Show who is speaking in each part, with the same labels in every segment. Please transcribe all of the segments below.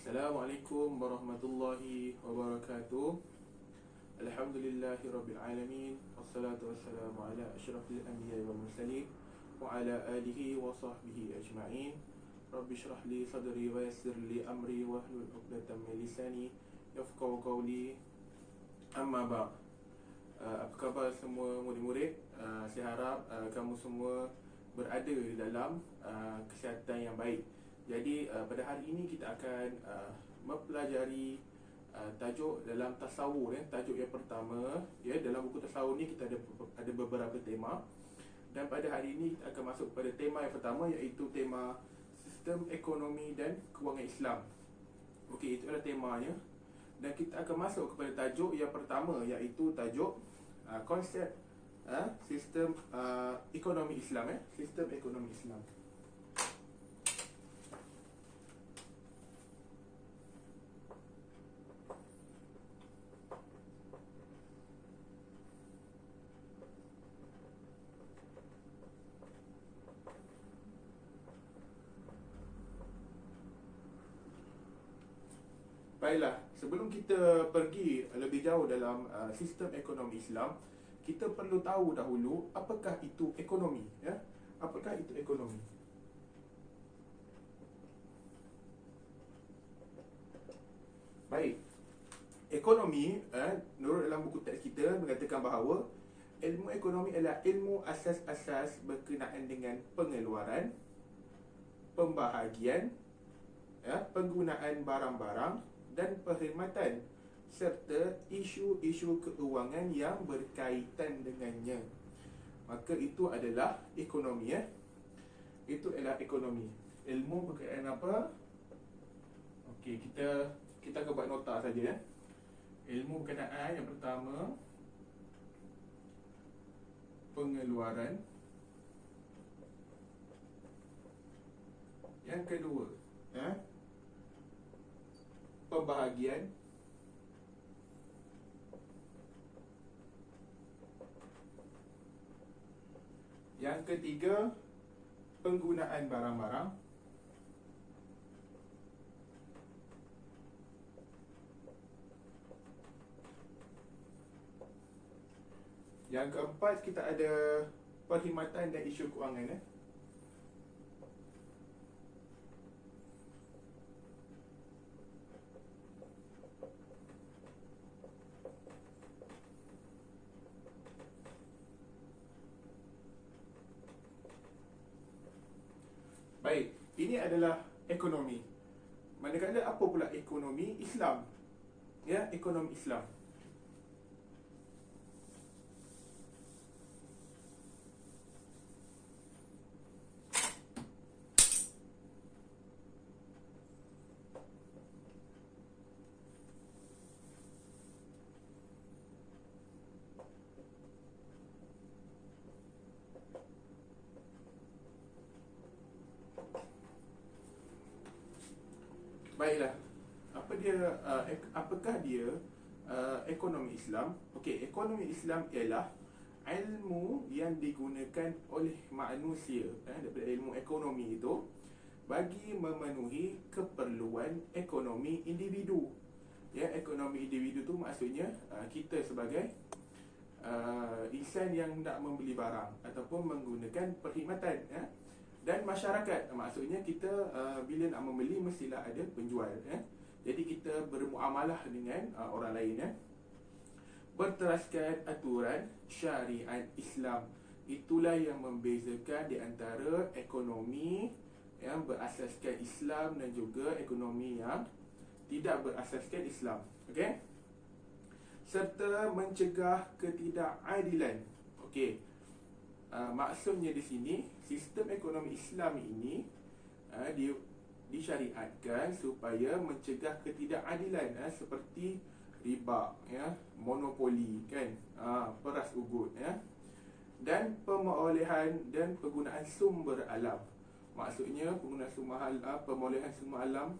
Speaker 1: Assalamualaikum warahmatullahi wabarakatuh. Alhamdulillahirrabbilalamin. Wassalatu wassalamu ala asyrafil anbiya wal mursalin wa ala alihi wa sahbihi ajma'in. Rabbi syrah li sadri wa yassir li amri wa hlul 'uqdatam min lisani yafqahu qawli. Amma ba'd. Apa khabar semua murid-murid? Saya harap kamu semua berada di dalam kesihatan yang baik. Jadi pada hari ini kita akan mempelajari tajuk dalam tasawuf ya. Tajuk yang pertama ya, dalam buku tasawuf ni kita ada beberapa tema. Dan pada hari ini kita akan masuk pada tema yang pertama, iaitu tema sistem ekonomi dan kewangan Islam. Okey, itu adalah temanya. Dan kita akan masuk kepada tajuk yang pertama, iaitu tajuk konsep sistem ekonomi Islam ya. Sistem ekonomi Islam. Baiklah, sebelum kita pergi lebih jauh dalam sistem ekonomi Islam, kita perlu tahu dahulu apakah itu ekonomi ya. Apakah itu ekonomi? Baik. Ekonomi menurut dalam buku teks kita mengatakan bahawa ilmu ekonomi adalah ilmu asas-asas berkenaan dengan pengeluaran, pembahagian ya, penggunaan barang-barang dan perkhidmatan serta isu-isu keuangan yang berkaitan dengannya. Maka itu adalah ekonomi ya. Itu adalah ekonomi. Ilmu berkaitan apa? Okey, kita akan buat nota saja ya. Ilmu berkenaan yang pertama, pengeluaran. Yang kedua, pembahagian. Yang ketiga, penggunaan barang-barang. Yang keempat, kita ada perkhidmatan dan isu kewangan ya. Baik, ini adalah ekonomi. Manakala apa pula ekonomi Islam? Ya, ekonomi Islam. Baiklah, apakah dia ekonomi Islam? Okey, ekonomi Islam ialah ilmu yang digunakan oleh manusia daripada ilmu ekonomi itu bagi memenuhi keperluan ekonomi individu. Ya, ekonomi individu tu maksudnya kita sebagai insan yang nak membeli barang ataupun menggunakan perkhidmatan ya. Dan masyarakat, maksudnya kita bila nak membeli mestilah ada penjual ya. Jadi kita bermuamalah dengan orang lain ya. Berteraskan aturan syariat Islam. Itulah yang membezakan di antara ekonomi yang berasaskan Islam dan juga ekonomi yang tidak berasaskan Islam. Okey? Serta mencegah ketidakadilan. Okey. Maksudnya di sini sistem ekonomi Islam ini disyariatkan supaya mencegah ketidakadilan seperti riba ya, monopoli kan, peras ugut ya, dan pemerolehan dan penggunaan sumber alam. Maksudnya penggunaan pemerolehan sumber alam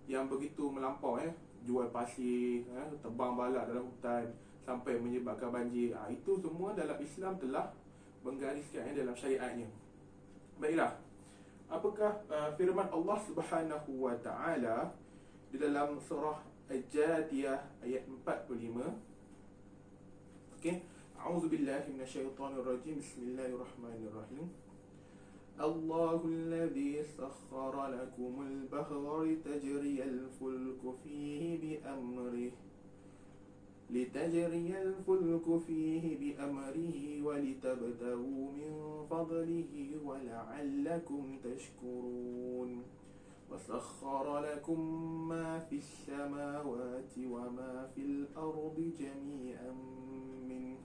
Speaker 1: yang begitu melampau ya, jual pasir tebang balak dalam hutan sampai menyebabkan banjir. Itu semua dalam Islam telah menggariskan dalam syariatnya. Baiklah, Apakah firman Allah Subhanahu wa taala di dalam surah Al-Jadiyah ayat 45? Okey, a'udzubillahi minasyaitonirrajim. Bismillahirrahmanirrahim. Allahul ladzi sakhkhara lakumul bahra litajriyal fulku fihi bi amrihi لتجري الفلك فيه بأمره ولتبتغوا من فضله ولعلكم تشكرون وسخر لكم ما في السماوات وما في الأرض جميعا منه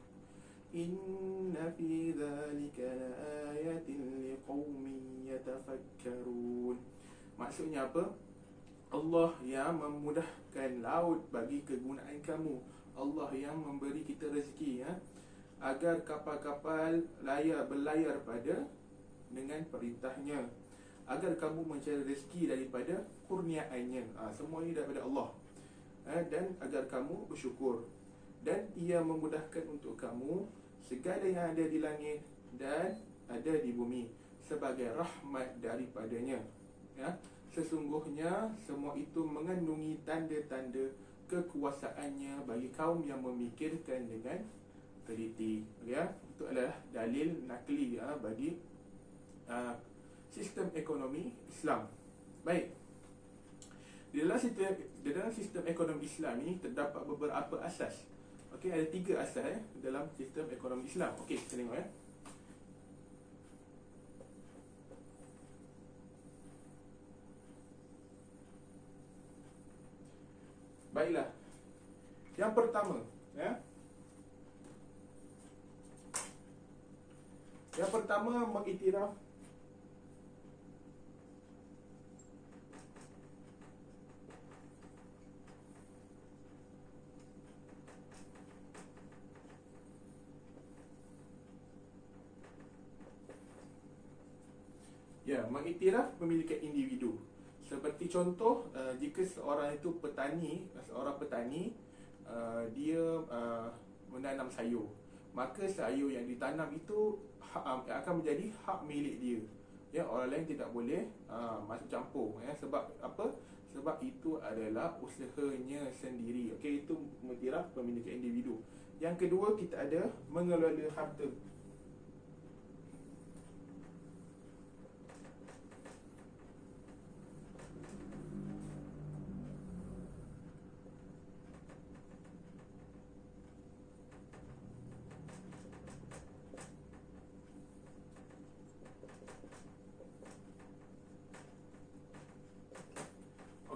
Speaker 1: إن في ذلك لآية لقوم يتفكرون. Maksudnya apa? Allah yang memudahkan laut bagi kegunaan kamu. Allah yang memberi kita rezeki, agar kapal-kapal berlayar pada dengan perintahnya, agar kamu mencari rezeki daripada kurniaannya. Semua ini daripada Allah, dan agar kamu bersyukur. Dan ia memudahkan untuk kamu segala yang ada di langit dan ada di bumi sebagai rahmat daripadanya. Sesungguhnya semua itu mengandungi tanda-tanda kekuasaannya bagi kaum yang memikirkan dengan teliti. Itu adalah dalil nakli bagi sistem ekonomi Islam. Baik. Di dalam sistem ekonomi Islam ini terdapat beberapa asas. Okey, ada 3 asas dalam sistem ekonomi Islam. Okey, kita tengok . Baiklah. Yang pertama, Yang pertama mengiktiraf mengiktiraf pemilikan individu. Seperti contoh, jika seorang petani, dia menanam sayur, maka sayur yang ditanam itu akan menjadi hak milik dia. Orang lain tidak boleh masuk campur. Sebab apa? Sebab itu adalah usahanya sendiri. Okey, itu mengiktiraf pemilikan individu. Yang kedua, kita ada mengelola harta.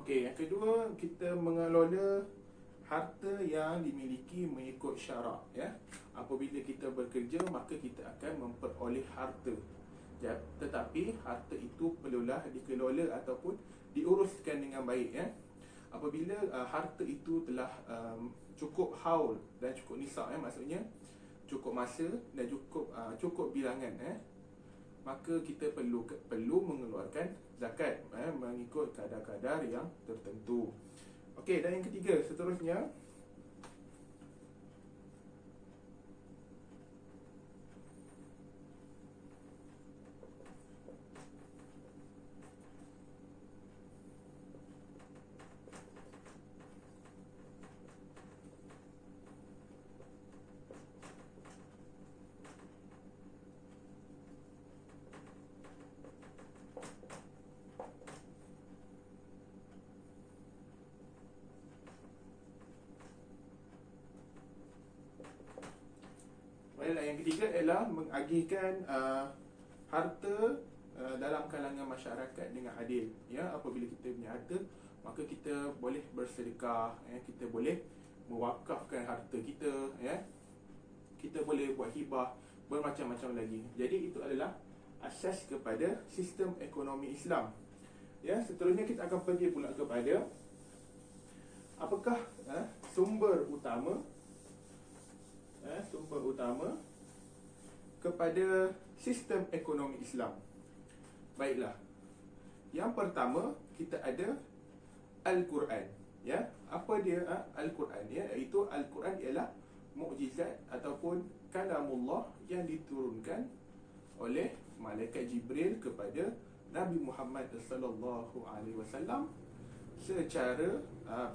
Speaker 1: Okey, yang kedua, kita mengelola harta yang dimiliki mengikut syarak. Apabila kita bekerja, maka kita akan memperoleh harta. Tetapi harta itu perlulah dikelola ataupun diuruskan dengan baik. Apabila harta itu telah cukup haul dan cukup nisab, maksudnya cukup masa dan cukup bilangan, maka kita perlu mengeluarkan zakat mengikut kadar-kadar yang tertentu. Okey, dan yang ketiga, seterusnya yang ketiga ialah mengagihkan harta dalam kalangan masyarakat dengan adil. Apabila kita punya harta, maka kita boleh bersedekah, kita boleh mewakafkan harta kita, kita boleh buat hibah, bermacam-macam lagi. Jadi itu adalah asas kepada sistem ekonomi Islam. Seterusnya kita akan pergi pula kepada apakah sumber utama kepada sistem ekonomi Islam. Baiklah. Yang pertama, kita ada Al-Quran. Apa dia Al-Quran? Iaitu Al-Quran ialah mukjizat ataupun kalamullah yang diturunkan oleh malaikat Jibril kepada Nabi Muhammad sallallahu alaihi wasallam secara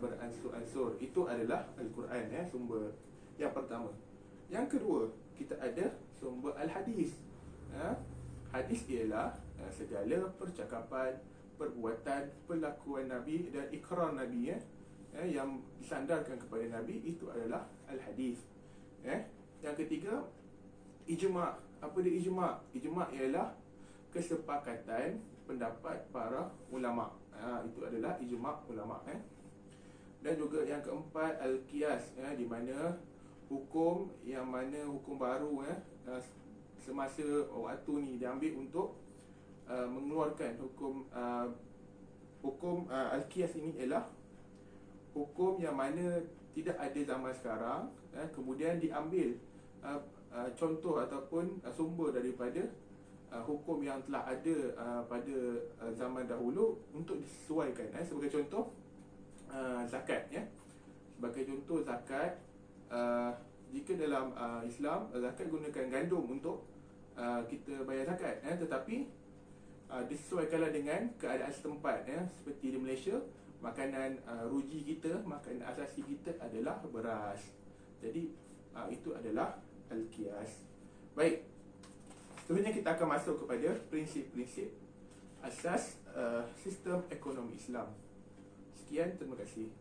Speaker 1: beransur-ansur. Itu adalah Al-Quran, sumber yang pertama. Yang kedua, kita ada sumber Al-Hadis. Hadis ialah segala percakapan, perbuatan, perlakuan Nabi dan ikrar Nabi yang disandarkan kepada Nabi. Itu adalah Al-Hadis. Yang ketiga, ijma'. Apa dia ijma'? Ijma' ialah kesepakatan pendapat para ulama'. Itu adalah ijma' ulama'. Dan juga yang keempat, al-qiyas, di mana hukum yang mana hukum baru semasa waktu ni diambil untuk mengeluarkan hukum al-qiyas ini ialah hukum yang mana tidak ada zaman sekarang, kemudian diambil contoh ataupun sumber daripada hukum yang telah ada pada zaman dahulu untuk disesuaikan. Sebagai contoh, zakat. Sebagai contoh, zakat, jika dalam Islam, zakat gunakan gandum untuk kita bayar zakat, tetapi disesuaikanlah dengan keadaan setempat. Seperti di Malaysia, makanan ruji kita, makanan asasi kita adalah beras. Jadi itu adalah al-qiyas. Baik, seterusnya kita akan masuk kepada prinsip-prinsip asas sistem ekonomi Islam. Sekian, terima kasih.